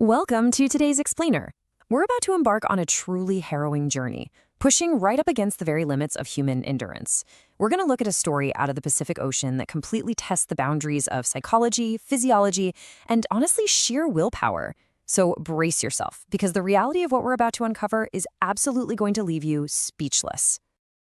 Welcome to today's Explainer. We're about to embark on a truly harrowing journey, pushing right up against the very limits of human endurance. We're going to look at a story out of the Pacific Ocean that completely tests the boundaries of psychology, physiology, and honestly, sheer willpower. So brace yourself, because the reality of what we're about to uncover is absolutely going to leave you speechless.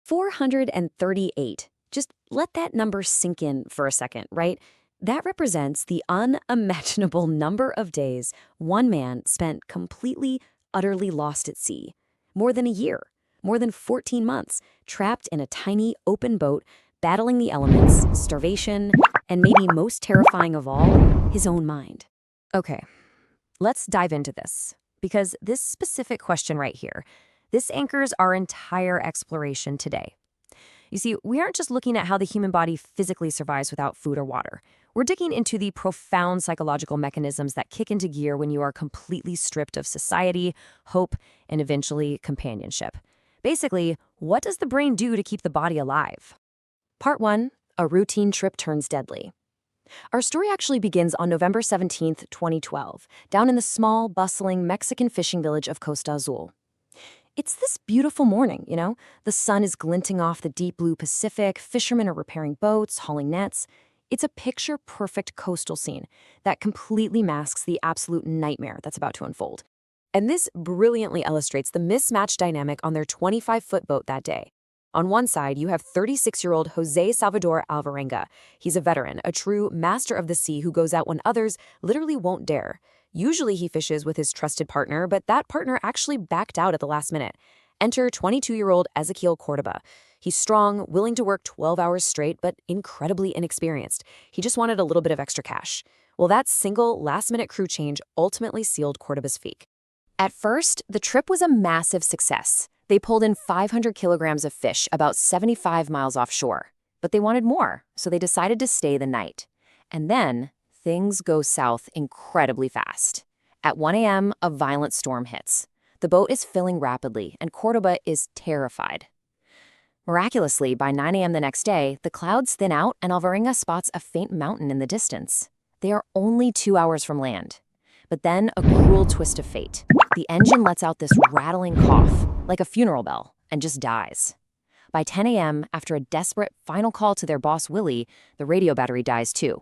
438. Just let that number sink in for a second, right? That represents the unimaginable number of days one man spent completely, utterly lost at sea. More than a year, more than 14 months, trapped in a tiny, open boat, battling the elements, starvation, and maybe most terrifying of all, his own mind. Okay, let's dive into this, because this specific question right here, this anchors our entire exploration today. You see, we aren't just looking at how the human body physically survives without food or water. We're digging into the profound psychological mechanisms that kick into gear when you are completely stripped of society, hope, and eventually companionship. Basically, what does the brain do to keep the body alive? Part 1, a routine trip turns deadly. Our story actually begins on November 17th, 2012, down in the small, bustling Mexican fishing village of Costa Azul. It's this beautiful morning, The sun is glinting off the deep blue Pacific, fishermen are repairing boats, hauling nets. It's a picture-perfect coastal scene that completely masks the absolute nightmare that's about to unfold. And this brilliantly illustrates the mismatched dynamic on their 25-foot boat that day. On one side, you have 36-year-old Jose Salvador Alvarenga. He's a veteran, a true master of the sea who goes out when others literally won't dare. Usually he fishes with his trusted partner, but that partner actually backed out at the last minute. Enter 22-year-old Ezequiel Cordoba. He's strong, willing to work 12 hours straight, but incredibly inexperienced. He just wanted a little bit of extra cash. Well, that single last-minute crew change ultimately sealed Cordoba's fate. At first, the trip was a massive success. They pulled in 500 kilograms of fish about 75 miles offshore. But they wanted more, so they decided to stay the night. And then things go south incredibly fast. At 1 a.m., a violent storm hits. The boat is filling rapidly, and Cordoba is terrified. Miraculously, by 9 a.m. the next day, the clouds thin out and Alvarenga spots a faint mountain in the distance. They are only 2 hours from land. But then a cruel twist of fate. The engine lets out this rattling cough, like a funeral bell, and just dies. By 10 a.m., after a desperate final call to their boss Willie, the radio battery dies too.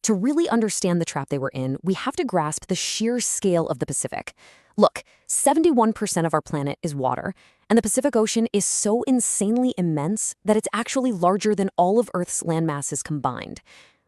To really understand the trap they were in, we have to grasp the sheer scale of the Pacific. Look, 71% of our planet is water, and the Pacific Ocean is so insanely immense that it's actually larger than all of Earth's land masses combined.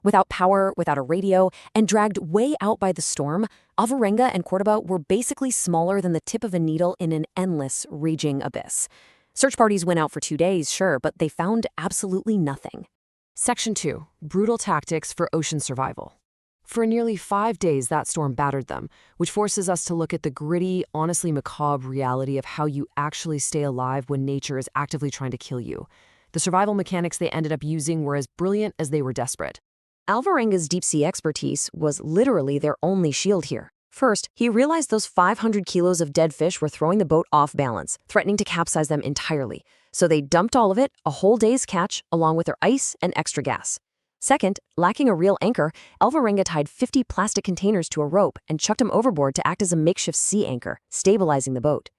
Without power, without a radio, and dragged way out by the storm, Alvarenga and Cordoba were basically smaller than the tip of a needle in an endless, raging abyss. Search parties went out for 2 days, sure, but they found absolutely nothing. Section 2. Brutal Tactics for Ocean Survival. For nearly 5 days, that storm battered them, which forces us to look at the gritty, honestly macabre reality of how you actually stay alive when nature is actively trying to kill you. The survival mechanics they ended up using were as brilliant as they were desperate. Alvarenga's deep-sea expertise was literally their only shield here. First, he realized those 500 kilos of dead fish were throwing the boat off balance, threatening to capsize them entirely. So they dumped all of it, a whole day's catch, along with their ice and extra gas. Second, lacking a real anchor, Alvarenga tied 50 plastic containers to a rope and chucked them overboard to act as a makeshift sea anchor, stabilizing the boat.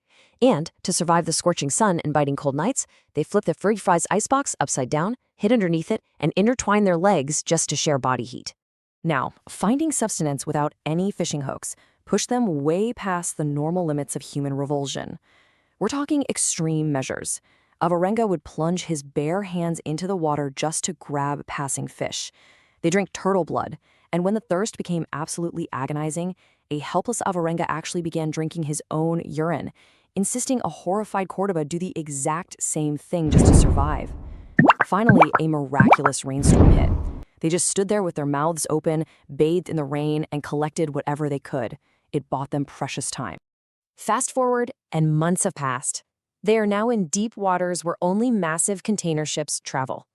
And, to survive the scorching sun and biting cold nights, they flipped the fridge-fries icebox upside down, hid underneath it, and intertwined their legs just to share body heat. Now, finding sustenance without any fishing hooks pushed them way past the normal limits of human revulsion. We're talking extreme measures. Alvarenga would plunge his bare hands into the water just to grab passing fish. They drank turtle blood, and when the thirst became absolutely agonizing, a helpless Alvarenga actually began drinking his own urine, insisting a horrified Cordoba do the exact same thing just to survive. Finally, a miraculous rainstorm hit. They just stood there with their mouths open, bathed in the rain, and collected whatever they could. It bought them precious time. Fast forward, and months have passed. They are now in deep waters where only massive container ships travel.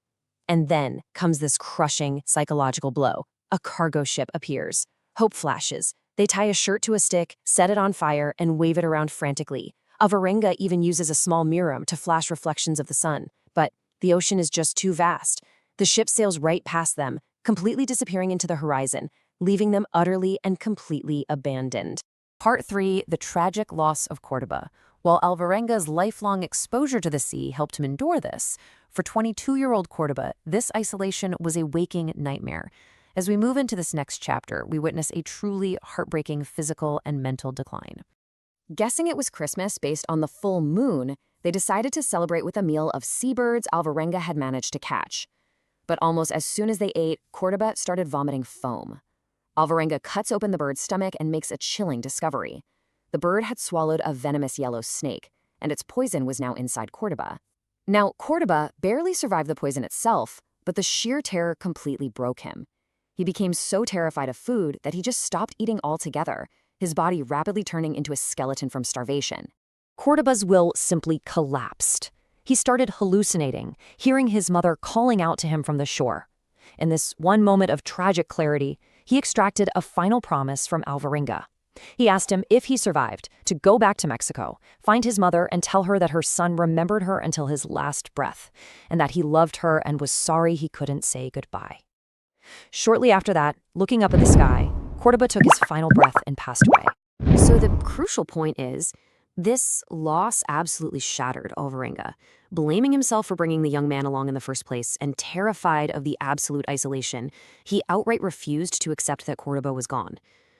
And then comes this crushing psychological blow. A cargo ship appears. Hope flashes. They tie a shirt to a stick, set it on fire, and wave it around frantically. Alvarenga even uses a small mirror to flash reflections of the sun. But the ocean is just too vast. The ship sails right past them, completely disappearing into the horizon, leaving them utterly and completely abandoned. Part 3, the tragic loss of Cordoba. While Alvarenga's lifelong exposure to the sea helped him endure this, for 22-year-old Cordoba, this isolation was a waking nightmare. As we move into this next chapter, we witness a truly heartbreaking physical and mental decline. Guessing it was Christmas based on the full moon, they decided to celebrate with a meal of seabirds Alvarenga had managed to catch. But almost as soon as they ate, Cordoba started vomiting foam. Alvarenga cuts open the bird's stomach and makes a chilling discovery. The bird had swallowed a venomous yellow snake, and its poison was now inside Cordoba. Now, Cordoba barely survived the poison itself, but the sheer terror completely broke him. He became so terrified of food that he just stopped eating altogether, his body rapidly turning into a skeleton from starvation. Cordoba's will simply collapsed. He started hallucinating, hearing his mother calling out to him from the shore. In this one moment of tragic clarity, he extracted a final promise from Alvarenga. He asked him if he survived to go back to Mexico, find his mother, and tell her that her son remembered her until his last breath, and that he loved her and was sorry he couldn't say goodbye. Shortly after that, looking up at the sky, Cordoba took his final breath and passed away. So the crucial point is, this loss absolutely shattered Alvarenga. Blaming himself for bringing the young man along in the first place and terrified of the absolute isolation, he outright refused to accept that Cordoba was gone.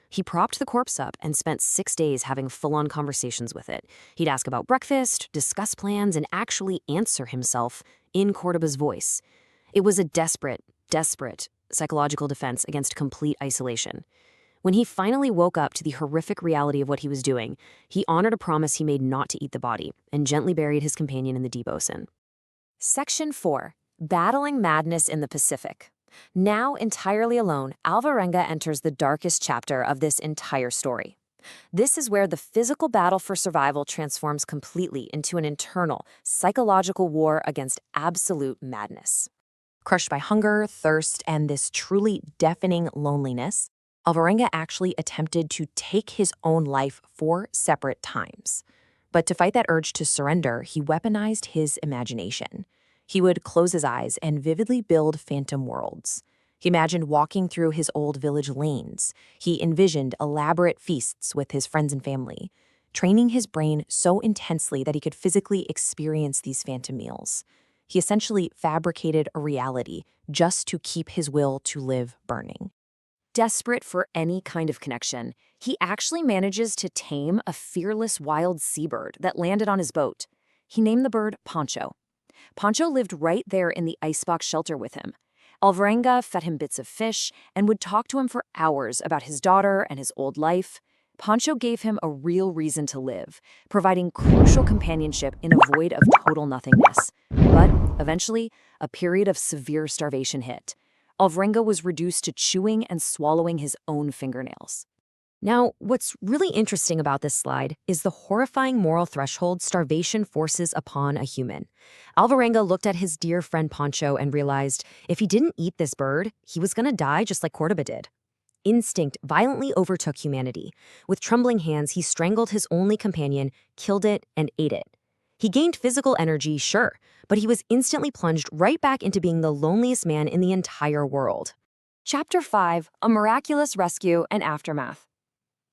He propped the corpse up and spent 6 days having full-on conversations with it. He'd ask about breakfast, discuss plans, and actually answer himself in Cordoba's voice. It was a desperate psychological defense against complete isolation. When he finally woke up to the horrific reality of what he was doing, he honored a promise he made not to eat the body and gently buried his companion in the deep ocean. Section 4. Battling Madness in the Pacific. Now entirely alone, Alvarenga enters the darkest chapter of this entire story. This is where the physical battle for survival transforms completely into an internal, psychological war against absolute madness. Crushed by hunger, thirst, and this truly deafening loneliness, Alvarenga actually attempted to take his own life 4 separate times. But to fight that urge to surrender, he weaponized his imagination. He would close his eyes and vividly build phantom worlds. He imagined walking through his old village lanes. He envisioned elaborate feasts with his friends and family, training his brain so intensely that he could physically experience these phantom meals. He essentially fabricated a reality just to keep his will to live burning. Desperate for any kind of connection, he actually manages to tame a fearless wild seabird that landed on his boat. He named the bird Pancho. Pancho lived right there in the icebox shelter with him. Alvarenga fed him bits of fish and would talk to him for hours about his daughter and his old life. Pancho gave him a real reason to live, providing crucial companionship in a void of total nothingness. But eventually, a period of severe starvation hit. Alvarenga was reduced to chewing and swallowing his own fingernails. Now, what's really interesting about this slide is the horrifying moral threshold starvation forces upon a human. Alvarenga looked at his dear friend Pancho and realized if he didn't eat this bird, he was going to die just like Cordoba did. Instinct violently overtook humanity. With trembling hands, he strangled his only companion, killed it, and ate it. He gained physical energy, sure, but he was instantly plunged right back into being the loneliest man in the entire world. Chapter 5, A Miraculous Rescue and Aftermath.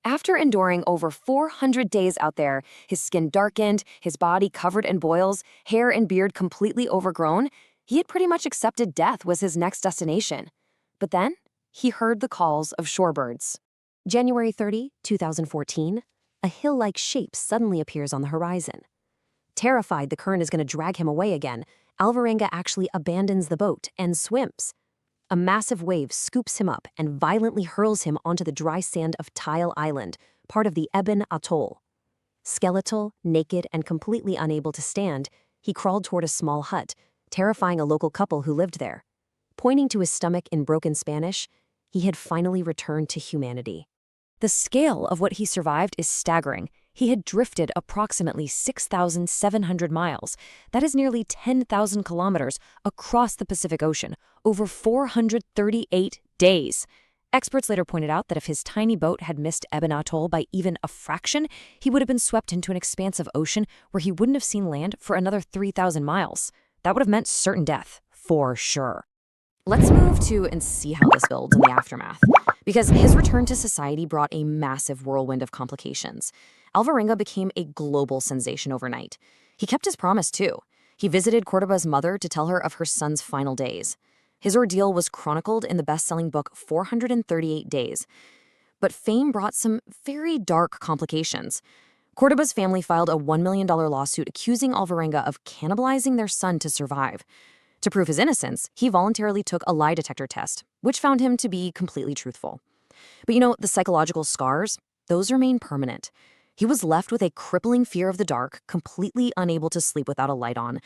After enduring over 400 days out there, his skin darkened, his body covered in boils, hair and beard completely overgrown, he had pretty much accepted death was his next destination. But then, he heard the calls of shorebirds. January 30, 2014, a hill-like shape suddenly appears on the horizon. Terrified the current is going to drag him away again, Alvarenga actually abandons the boat and swims. A massive wave scoops him up and violently hurls him onto the dry sand of Tile Island, part of the Ebon Atoll. Skeletal, naked, and completely unable to stand, he crawled toward a small hut, terrifying a local couple who lived there. Pointing to his stomach in broken Spanish, he had finally returned to humanity. The scale of what he survived is staggering. He had drifted approximately 6,700 miles. That is nearly 10,000 kilometers across the Pacific Ocean, over 438 days. Experts later pointed out that if his tiny boat had missed Ebon Atoll by even a fraction, he would have been swept into an expansive ocean where he wouldn't have seen land for another 3,000 miles. That would have meant certain death, for sure. Let's move to and see how this builds in the aftermath. Because his return to society brought a massive whirlwind of complications. Alvarenga became a global sensation overnight. He kept his promise, too. He visited Cordoba's mother to tell her of her son's final days. His ordeal was chronicled in the best-selling book 438 Days. But fame brought some very dark complications. Cordoba's family filed a $1 million lawsuit accusing Alvarenga of cannibalizing their son to survive. To prove his innocence, he voluntarily took a lie detector test, which found him to be completely truthful. But the psychological scars, those remain permanent. He was left with a crippling fear of the dark, completely unable to sleep without a light on.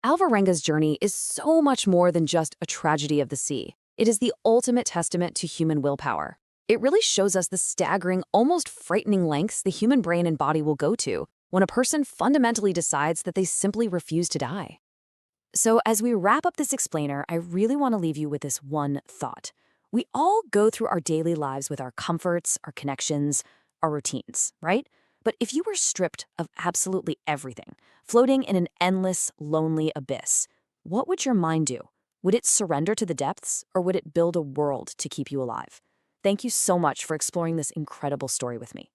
Alvarenga's journey is so much more than just a tragedy of the sea. It is the ultimate testament to human willpower. It really shows us the staggering, almost frightening lengths the human brain and body will go to when a person fundamentally decides that they simply refuse to die. So as we wrap up this explainer, I really want to leave you with this one thought. We all go through our daily lives with our comforts, our connections, our routines, right? But if you were stripped of absolutely everything, floating in an endless, lonely abyss, what would your mind do? Would it surrender to the depths, or would it build a world to keep you alive? Thank you so much for exploring this incredible story with me.